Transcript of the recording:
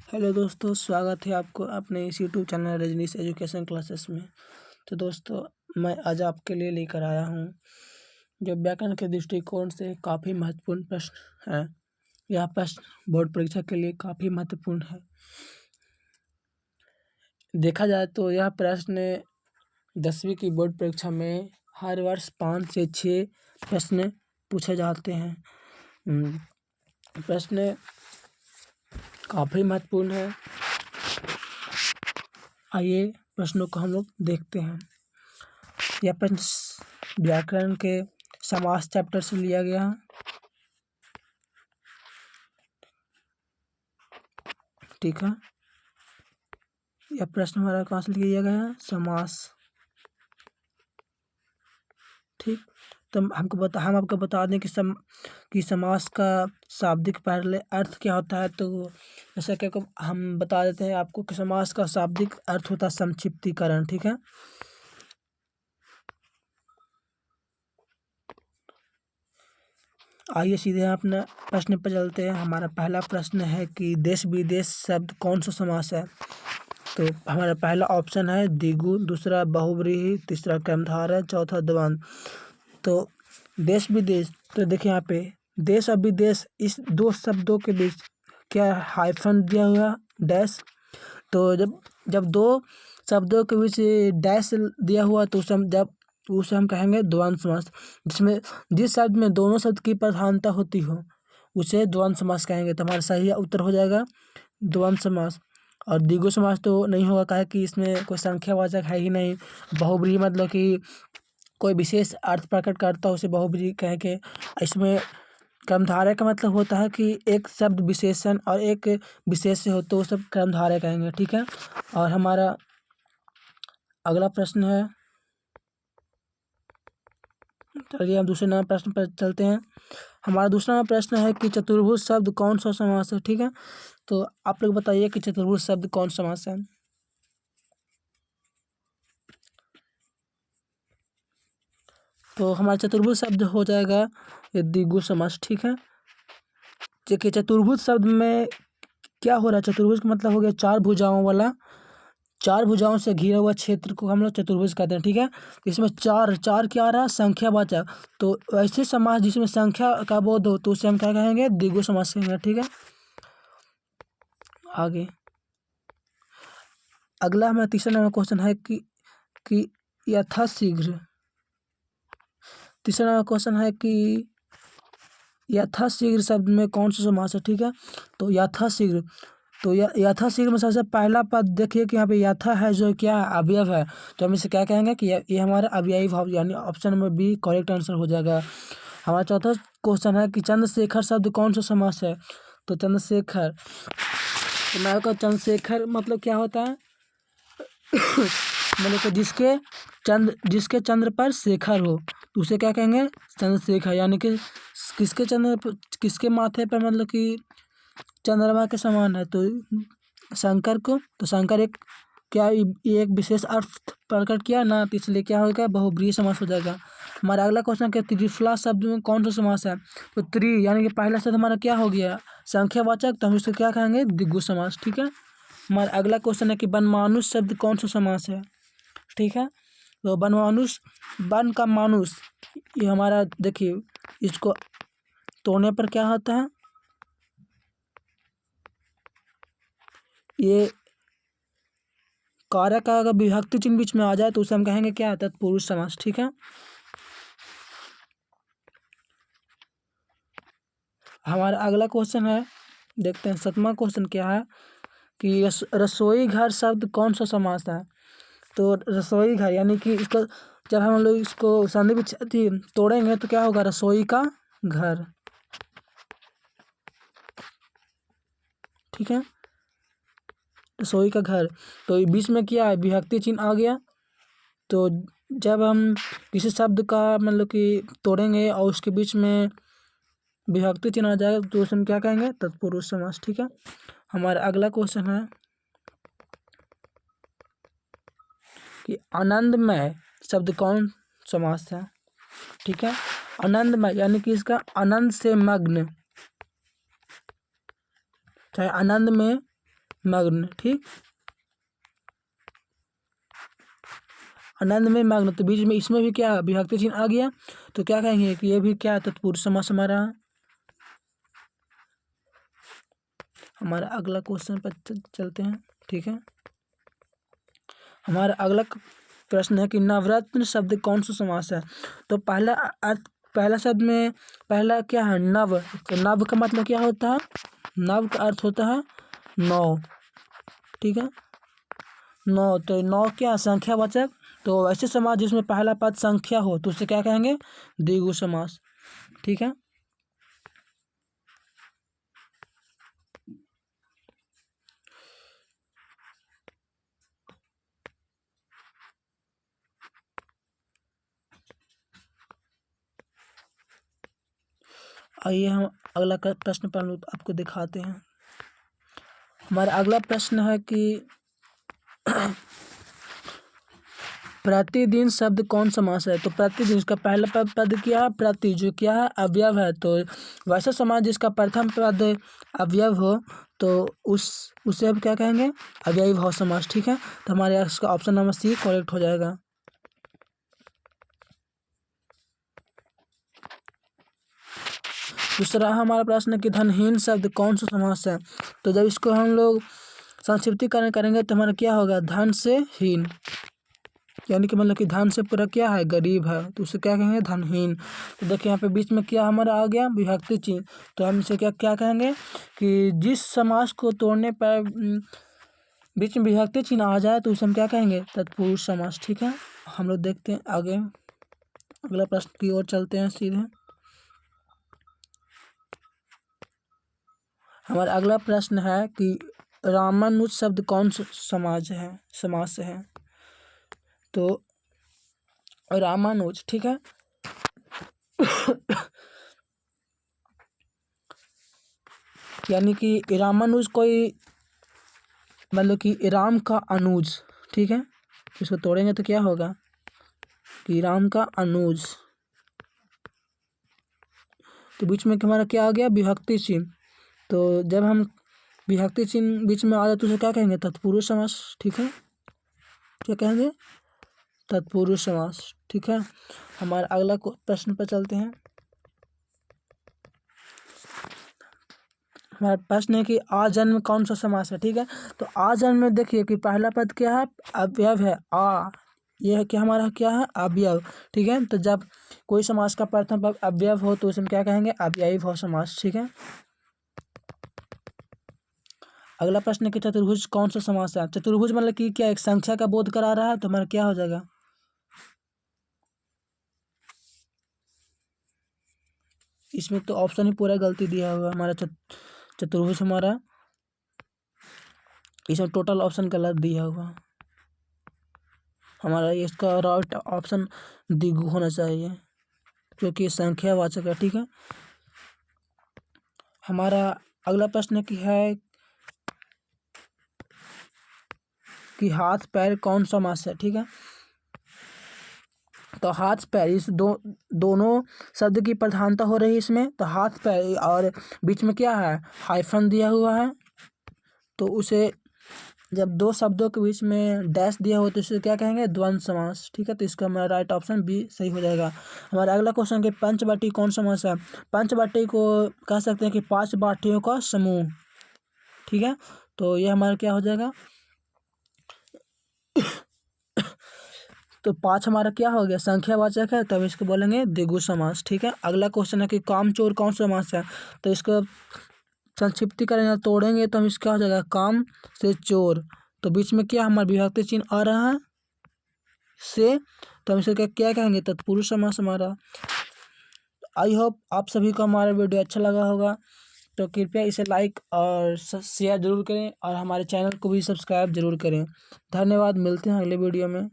Hello दोस्तों, स्वागत है आपको अपने इस YouTube channel Rajneesh education classes में। तो दोस्तों, मैं आज आपके लिए लेकर आया हूँ जो व्याकरण के दृष्टिकोण से काफ़ी महत्वपूर्ण प्रश्न है। यह प्रश्न बोर्ड परीक्षा के लिए काफ़ी महत्वपूर्ण है। देखा जाए तो यह प्रश्न 10वीं की बोर्ड परीक्षा में हर वर्ष 5 से 6 प्रश्न पूछे जाते हैं। प्रश्न काफ़ी महत्वपूर्ण है। आइए प्रश्नों को हम लोग देखते हैं। यह प्रश्न व्याकरण के समास चैप्टर से लिया गया है। ठीक है, यह प्रश्न हमारा कहाँ से लिया गया है? समास। ठीक, तो हम आपको बता दें कि समास का शाब्दिक पहले अर्थ क्या होता है। तो जैसा कि हम बता देते हैं आपको कि समास का शाब्दिक अर्थ होता है संक्षिप्तीकरण। ठीक है, आइए सीधे अपना प्रश्न पर चलते हैं। हमारा पहला प्रश्न है कि देश विदेश शब्द कौन सा समास है। तो हमारा पहला ऑप्शन है द्विगु, दूसरा बहुव्रीहि, तीसरा कर्मधारय, चौथा द्वंद्व। तो देश विदेश, तो देखिए यहाँ पे देश और विदेश इस दो शब्दों के बीच क्या हाइफन दिया हुआ डैश। तो जब दो शब्दों के बीच डैश दिया हुआ तो उसे हम कहेंगे द्वंद्व समास। जिसमें जिस शब्द में दोनों शब्द की प्रधानता होती हो उसे द्वंद्व समास कहेंगे। तो हमारा सही उत्तर हो जाएगा द्वंद्व समास। और द्विगु समास तो नहीं होगा, काहे कि इसमें कोई संख्यावाचक है ही नहीं। बहुव्रीहि मतलब कि कोई विशेष अर्थ प्रकट करता हो उसे बहुव्रीहि कह के। इसमें कर्मधारय का मतलब होता है कि एक शब्द विशेषण और एक विशेष्य हो तो सब कर्मधारय कहेंगे। ठीक है, और हमारा अगला प्रश्न है, चलिए हम दूसरे नंबर प्रश्न पर चलते हैं। हमारा दूसरा नंबर प्रश्न है कि चतुर्भुज शब्द कौन सा समास है। ठीक है, तो आप लोग बताइए कि चतुर्भुज शब्द कौन सा समास है। तो हमारा चतुर्भुज शब्द हो जाएगा ये द्विगु समास। ठीक है, देखिए चतुर्भुज शब्द में क्या हो रहा है। चतुर्भुज का मतलब हो गया चार भुजाओं वाला, चार भुजाओं से घिरा हुआ क्षेत्र को हम लोग चतुर्भुज कहते हैं। ठीक है, इसमें चार चार क्या आ रहा है? संख्यावाचक। तो ऐसे समास जिसमें संख्या का बोध हो तो उसे हम क्या कहेंगे? द्विगु समास कहेंगे। ठीक है, आगे अगला हमारा तीसरा नंबर क्वेश्चन है कि यथाशीघ्र। तीसरा नंबर क्वेश्चन है कि यथाशीघ्र शब्द में कौन सा समास है। ठीक है, तो यथाशीघ्र, तो यथाशीघ्र में सबसे पहला पद देखिए कि यहाँ पे यथा है जो क्या है? अवयव है। तो हम इसे क्या कहेंगे कि ये हमारा अवयवी भाव, यानी option number B correct answer हो जाएगा। हमारा चौथा क्वेश्चन है कि चंद्रशेखर शब्द कौन सा समास है। तो चंद्रशेखर, तो मैं आपका चंद्रशेखर मतलब क्या होता है? मतलब कि जिसके चंद्र पर शेखर हो तो उसे क्या कहेंगे? चंद्रशेखर। यानी कि किसके माथे पर मतलब कि चंद्रमा के समान है तो शंकर को, तो शंकर एक क्या ये एक विशेष अर्थ प्रकट किया ना, तो इसलिए क्या होगा? बहुव्रीहि समास हो जाएगा। हमारा अगला क्वेश्चन क्या, त्रिफला शब्द में कौन सा समास है। तो यानी कि पहला शब्द हमारा क्या हो गया? संख्यावाचक, तो हम इसको क्या कहेंगे? द्विगु समास। ठीक है, हमारा अगला क्वेश्चन है कि वनमानुष शब्द कौन सा समास है। ठीक है, तो वनमानुष, वन का मानुष, ये हमारा देखिए इसको तोड़ने पर क्या होता है? ये कारक का अगर विभक्ति चिन्ह बीच में आ जाए तो उसे हम कहेंगे क्या? तत्पुरुष समास। ठीक है, हमारा अगला क्वेश्चन है, देखते हैं 7वां क्वेश्चन क्या है कि रसोई घर शब्द कौन सा समास है। तो रसोई घर यानी कि इसको जब हम लोग इसको संधि तोड़ेंगे तो क्या होगा? रसोई का घर। ठीक है, रसोई का घर, तो बीच में क्या है? विभक्ति चिन्ह आ गया। तो जब हम किसी शब्द का मतलब कि तोड़ेंगे और उसके बीच में विभक्ति चिन्ह आ जाएगा तो उसे हम क्या कहेंगे? तत्पुरुष समास। ठीक है, हमारा अगला क्वेश्चन है कि आनंदमय शब्द कौन समास है। ठीक है, आनंदमय यानी कि इसका आनंद से मग्न, चाहे आनंद में मग्न, ठीक। आनंद में मग्न, तो बीच में इसमें भी क्या विभक्ति चिन्ह आ गया, तो क्या कहेंगे कि ये भी क्या तत्पुरुष समास हमारा। हमारा अगला क्वेश्चन पर चलते हैं, ठीक है। हमारा अगला प्रश्न है कि नवरत्न शब्द कौन सा समास है। तो पहला अर्थ, पहला शब्द में पहला क्या है, नव। तो नव का मतलब क्या होता है, नव का अर्थ होता है नौ, ठीक है। नौ, तो नौ क्या संख्यावाचक, तो ऐसे समास जिसमें पहला पद संख्या हो तो उसे क्या कहेंगे, द्विगु समास, ठीक है। आइए हम अगला प्रश्न पर आपको दिखाते हैं। हमारा अगला प्रश्न है कि प्रतिदिन शब्द कौन समास है। तो प्रतिदिन इसका पहला पद क्या है, प्रति, जो क्या है अवयव है। तो वैसा समास जिसका प्रथम पद अवयव हो तो उसे अब क्या कहेंगे, अव्ययी भाव समास, ठीक है। तो हमारे इसका ऑप्शन नंबर सी करेक्ट हो जाएगा। दूसरा हमारा प्रश्न कि धनहीन शब्द कौन सा समास है। तो जब इसको हम लोग संक्षिप्तीकरण करेंगे तो हमारा क्या होगा, धन से हीन, यानी कि मतलब कि धन से पूरा क्या है, गरीब है, तो उसे क्या कहेंगे, धनहीन। तो देखिए यहाँ पे बीच में क्या हमारा आ गया, विभक्ति चिन्ह। तो हम इसे क्या क्या कहेंगे कि जिस समास को तोड़ने पर बीच में विभक्ति चिन्ह आ जाए तो उसे हम क्या कहेंगे, तत्पुरुष समास, ठीक है। हम लोग देखते हैं आगे अगला प्रश्न की ओर चलते हैं सीधे। हमारा अगला प्रश्न है कि रामानुज शब्द कौन सा समास है। तो रामानुज, ठीक है। यानी कि रामानुज कोई मतलब कि राम का अनुज, ठीक है। इसको तोड़ेंगे तो क्या होगा कि राम का अनुज, तो बीच में हमारा क्या आ गया, विभक्ति चिन्ह। तो जब हम विभक्ति चिन्ह बीच में आ जाए तो उसे क्या कहेंगे, तत्पुरुष समास, ठीक है। क्या कहेंगे, तत्पुरुष समास, ठीक है। हमारा अगला प्रश्न पर चलते हैं। हमारा प्रश्न है कि आजन्म कौन सा समास है, ठीक है। तो आजन्म में देखिए कि पहला पद क्या है, अवयव है आ, यह है कि हमारा क्या है, अवयव, ठीक है। तो जब कोई समास का प्रथम पद अवयव हो तो उसमें क्या कहेंगे, अव्ययी भाव समास, ठीक है। अगला प्रश्न है कि चतुर्भुज कौन सा समास है। चतुर्भुज मतलब कि क्या एक संख्या का बोध करा रहा है, तो हमारा क्या हो जाएगा, इसमें तो ऑप्शन ही पूरा गलती दिया हुआ हमारा। चतुर्भुज हमारा इसमें टोटल ऑप्शन गलत दिया हुआ हमारा, इसका राइट ऑप्शन द्विगु होना चाहिए क्योंकि संख्यावाचक है, ठीक है। हमारा अगला प्रश्न कि हाथ पैर कौन सा समास है, ठीक है। तो हाथ पैर इस दोनों शब्द की प्रधानता हो रही है इसमें। तो हाथ पैर और बीच में क्या है, हाइफन दिया हुआ है, तो उसे जब दो शब्दों के बीच में डैश दिया हो तो इसे क्या कहेंगे, द्वंद्व समास, ठीक है। तो इसका हमारा राइट ऑप्शन बी सही हो जाएगा। हमारा अगला क्वेश्चन कि पंचवटी कौन समास है। पंचवटी को कह सकते हैं कि 5 बाटियों का समूह, ठीक है। तो ये हमारा क्या हो जाएगा, तो 5 हमारा क्या हो गया, संख्यावाचक है, तब इसको बोलेंगे द्विगु समास, ठीक है। अगला क्वेश्चन है कि कामचोर कौन सा समास है। तो इसको संक्षिप्तीकरण तोड़ेंगे तो हम इसका हो जाएगा, काम से चोर, तो बीच में क्या हमारा विभक्ति चिन्ह आ रहा है से, तो हम इसे क्या कहेंगे, तत्पुरुष समास हमारा। आई होप आप सभी को हमारा वीडियो अच्छा लगा होगा, तो कृपया इसे लाइक और शेयर जरूर करें और हमारे चैनल को भी सब्सक्राइब जरूर करें। धन्यवाद, मिलते हैं अगले वीडियो में।